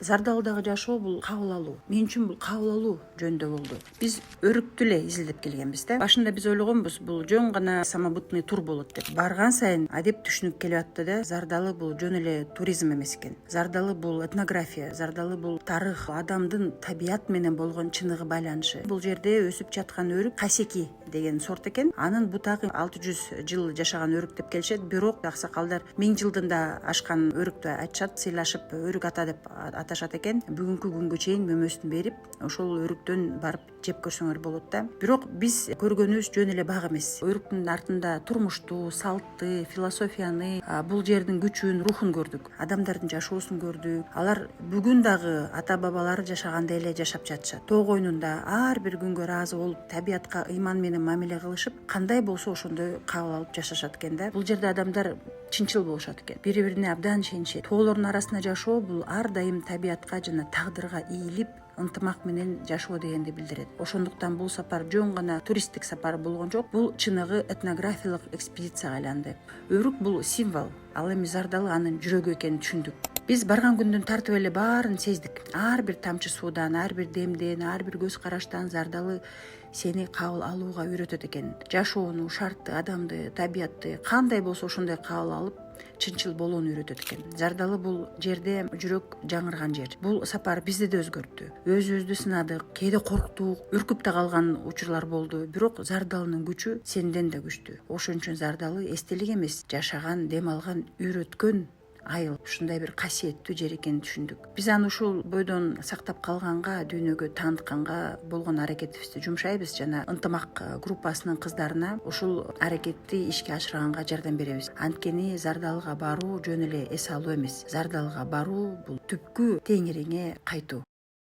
Зардалдагы жашоо бул кабыл алуу. Мен үчүн бул кабыл алуу жөнүндө болду. Биз өрүктү эле изилдеп келгенбиз да. Башында биз ойлогонбуз, бул жөн гана самобытный тур болот деп. Барган сайын адеп түшүнүп келип атты да. Зардалы бул жөн эле туризм эмес экен. Зардалы бул этнография, зардалы бул тарых, адамдын табият менен болгон чыныгы байланышы. Бул жерде өсүп жаткан өрүк касеки деген сорт экен. Анын бутагы 600 жыл жашаган өрүк деп келишет. Бирок аксакалдар 1000 жылдан да ашкан өрүктү айтышат, сыйлашып өрүк ата деп аташат экен. Бүгүнкү күнгө чейин мөмөсүн берип, ошол өрүктөн барып жеп көрсөңөр болот да. Бирок биз көргөнүбүз жөн эле бак эмес. Өрүктүн артында турмушту, салтты, философияны, бул жердин күчүн, рухун көрдүк. Адамдардын жашоосун көрдүк. Алар бүгүн дагы ата бабалары жашагандай эле жашап жатышат. Тоо койнунда ар бир күнгө ыраазы болуп, табиятка ыйман менен мамиле кылышып, кандай болсо ошондой кабыл алып жашашат экен да. Бул жерде адамдар чынчыл болушат экен. Бири-бирине абдан ишенишет. Тоолордун арасында жашоо бул ар дайым табиятка жана тагдырга ийилип, ынтымак менен жашоо дегенди билдирет. Ошондуктан бул сапар жөн гана туристтик сапар болгон жок. Бул чыныгы этнографиялык экспедицияга айланды. Өрүк бул символ. Ал эми Зардалы анын жүрөгү экенин түшүндүк. Биз барган күндүн тартып эле баарын сездик. Ар бир тамчы суудан, ар бир демден, ар бир көз караштан Зардалы сени кабыл алууга үйрөтөт экен. Жашоону, шартты, адамды, табиятты кандай болсо ошондой кабыл алып, чынчыл болууну үйрөтөт экен. Зардалы бул жерде жүрөк жаңырган жер. Бул сапар бизди да өзгөрттү. Өзүбүздү сынадык, кээде корктук, үркүп да калган учурлар болду. Бирок Зардалынын күчү сенден да күчтүү. Ошон үчүн Зардалы эстелик эмес, жашаган, дем алган, үйрөткөн айыл, ушундай бир касиеттүү жер экенин түшүндүк. Биз аны ушул бойдон сактап калганга, дүйнөгө таанытканга болгон аракетибизди жумшайбыз жана ынтымак группасынын кыздарына ушул аракетти ишке ашырганга жардам беребиз. Анткени Зардалыга баруу жөн эле эс алуу эмес. Зардалыга баруу бул түпкү теңириңе кайтуу.